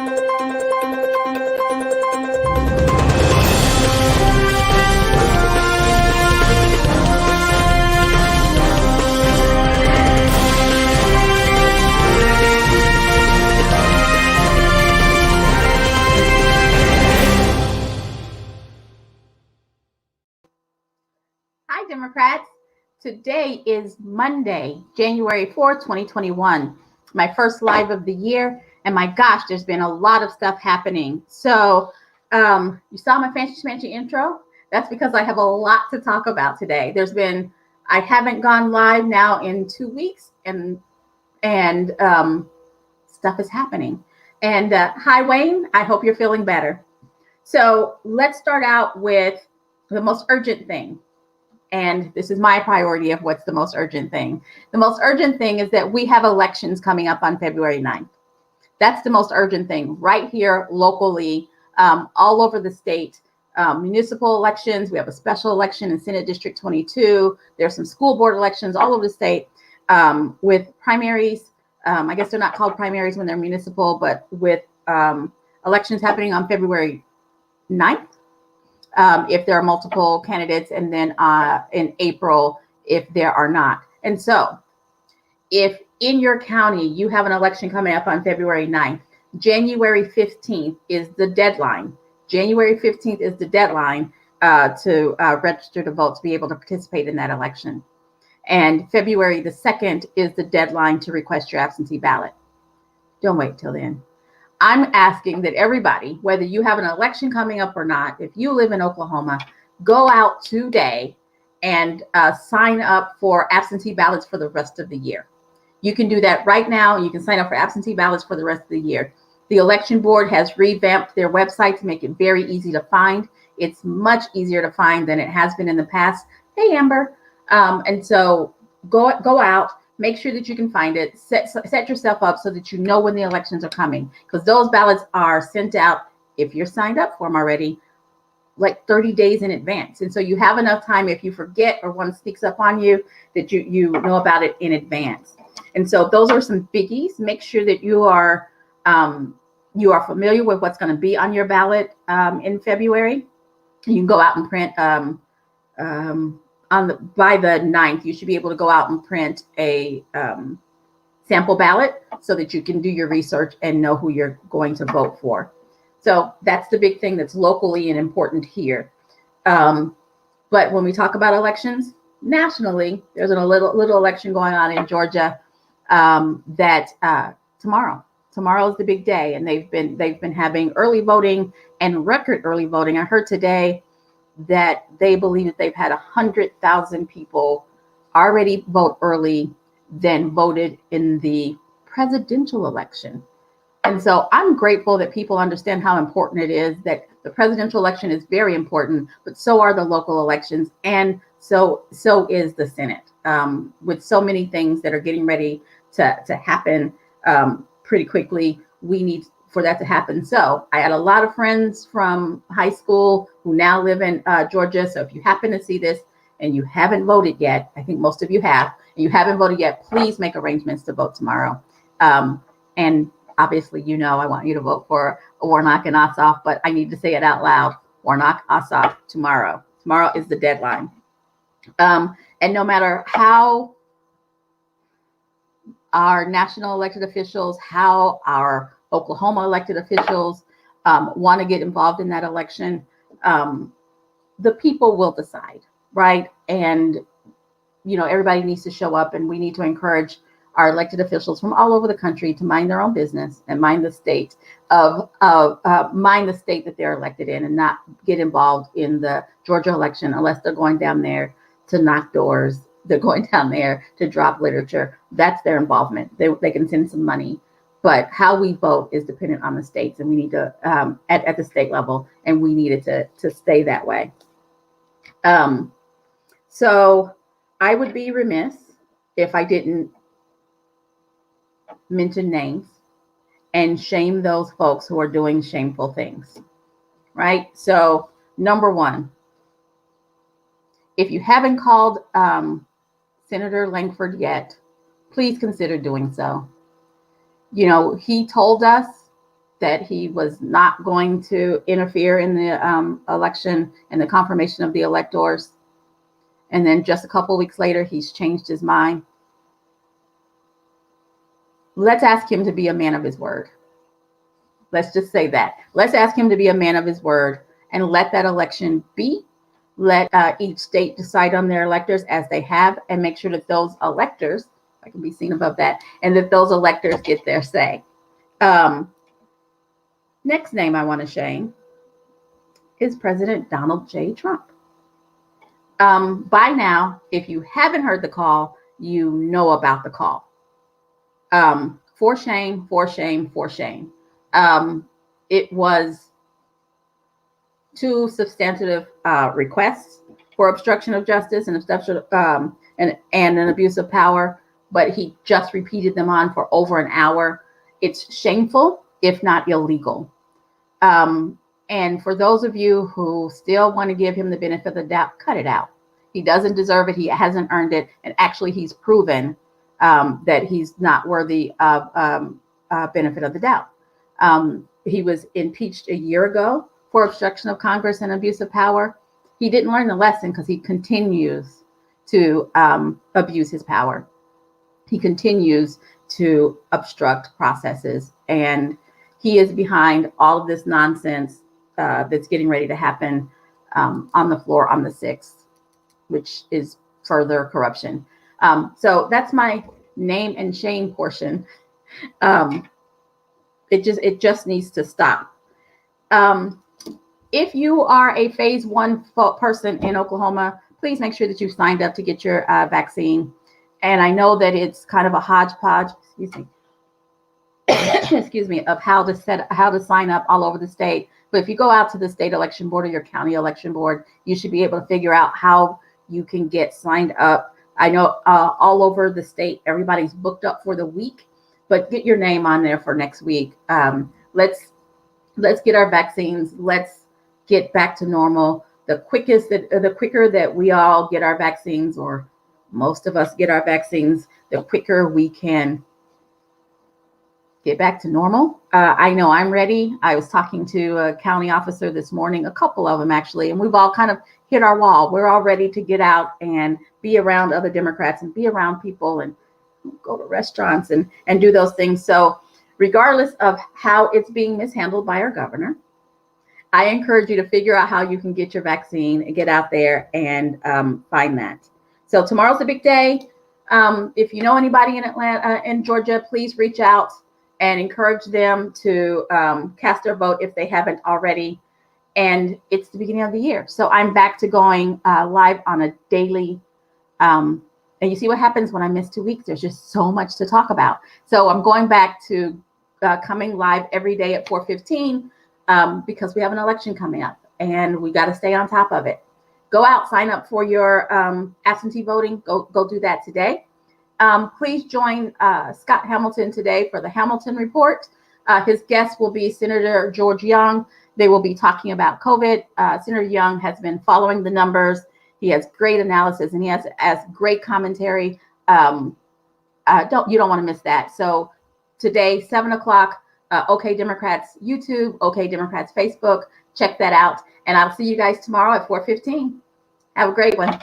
Hi, Democrats. Today is Monday, January 4th, 2021, my first live of the year. And my gosh, there's been a lot of stuff happening. So you saw my fancy schmancy intro. That's because I have a lot to talk about today. I haven't gone live now in 2 weeks, and stuff is happening. And hi, Wayne. I hope you're feeling better. So let's start out with the most urgent thing. And this is my priority of what's the most urgent thing. The most urgent thing is that we have elections coming up on February 9th. That's the most urgent thing right here locally, all over the state. Municipal elections, we have a special election in Senate District 22. There's some school board elections all over the state with primaries. I guess they're not called primaries when they're municipal, but with elections happening on February 9th. If there are multiple candidates, and then in April, if there are not. And so if in your county, you have an election coming up on February 9th, January 15th is the deadline. January 15th is the deadline to register to vote to be able to participate in that election. And February the 2nd is the deadline to request your absentee ballot. Don't wait till then. I'm asking that everybody, whether you have an election coming up or not, if you live in Oklahoma, go out today and sign up for absentee ballots for the rest of the year. You can do that right now. You can sign up for absentee ballots for the rest of the year. The election board has revamped their website to make it very easy to find. It's much easier to find than it has been in the past. Hey, Amber. And so go out. Make sure that you can find it. Set yourself up so that you know when the elections are coming, because those ballots are sent out, if you're signed up for them already, like 30 days in advance. And so you have enough time, if you forget or one sneaks up on you, that you know about it in advance. And so those are some biggies. Make sure that you are familiar with what's going to be on your ballot in February. You can go out and print by the 9th, you should be able to go out and print a sample ballot so that you can do your research and know who you're going to vote for. So that's the big thing that's locally and important here. But when we talk about elections nationally, there's a little election going on in Georgia tomorrow is the big day, and they've been having early voting and record early voting. I heard today that they believe that they've had 100,000 people already vote early than voted in the presidential election. And so I'm grateful that people understand how important it is, that the presidential election is very important, but so are the local elections. And so is the Senate, with so many things that are getting ready to happen pretty quickly. We need for that to happen. So I had a lot of friends from high school who now live in Georgia. So if you happen to see this and you haven't voted yet, I think most of you have, and you haven't voted yet, please make arrangements to vote tomorrow. And obviously, I want you to vote for Warnock and Ossoff, but I need to say it out loud. Warnock, Ossoff, tomorrow. Tomorrow is the deadline. And no matter how our national elected officials, how our Oklahoma elected officials want to get involved in that election, the people will decide, right? And, everybody needs to show up, and we need to encourage our elected officials from all over the country to mind their own business and mind the state that they're elected in, and not get involved in the Georgia election unless they're going down there to knock doors. They're going down there to drop literature. That's their involvement. They can send some money. But how we vote is dependent on the states, and we need to, at the state level, and we need it to stay that way. So I would be remiss if I didn't mention names and shame those folks who are doing shameful things, right? So number one, if you haven't called Senator Langford yet, please consider doing so. He told us that he was not going to interfere in the election and the confirmation of the electors. And then just a couple of weeks later, he's changed his mind. Let's ask him to be a man of his word. Let's just say that. Let's ask him to be a man of his word and let that election be. Let each state decide on their electors as they have, and make sure that those electors, I can be seen above that, and that those electors get their say. Next name I want to shame is President Donald J. Trump. By now, if you haven't heard the call, you know about the call. For shame, for shame, for shame. It was 2 substantive requests for obstruction of justice and an abuse of power, but he just repeated them on for over an hour. It's shameful, if not illegal. And for those of you who still want to give him the benefit of the doubt, cut it out. He doesn't deserve it. He hasn't earned it. And actually, he's proven that he's not worthy of benefit of the doubt. He was impeached a year ago for obstruction of Congress and abuse of power. He didn't learn the lesson because he continues to abuse his power. He continues to obstruct processes, and he is behind all of this nonsense that's getting ready to happen on the floor on the 6th, which is further corruption. So that's my name and shame portion. It just needs to stop. If you are a phase 1 person in Oklahoma, please make sure that you've signed up to get your vaccine. And I know that it's kind of a hodgepodge, excuse me, of how to sign up all over the state. But if you go out to the state election board or your county election board, you should be able to figure out how you can get signed up. I know all over the state, everybody's booked up for the week, but get your name on there for next week. Let's get our vaccines. Let's get back to normal. The quicker that we all get our vaccines, or most of us get our vaccines, the quicker we can get back to normal. I know I'm ready. I was talking to a county officer this morning, a couple of them actually, and we've all kind of hit our wall. We're all ready to get out and be around other Democrats and be around people and go to restaurants and do those things. So regardless of how it's being mishandled by our governor, I encourage you to figure out how you can get your vaccine and get out there and find that. So tomorrow's a big day. If you know anybody in Atlanta, in Georgia, please reach out and encourage them to cast their vote if they haven't already. And it's the beginning of the year. So I'm back to going live on a daily. And you see what happens when I miss 2 weeks. There's just so much to talk about. So I'm going back to coming live every day at 4:15 because we have an election coming up and we got to stay on top of it. Go out, sign up for your absentee voting. Go do that today. Please join Scott Hamilton today for the Hamilton Report. His guest will be Senator George Young. They will be talking about COVID. Senator Young has been following the numbers. He has great analysis and he has great commentary. You don't want to miss that. So today, 7 o'clock, OK Democrats YouTube, OK Democrats Facebook. Check that out. And I'll see you guys tomorrow at 4:15. Have a great one.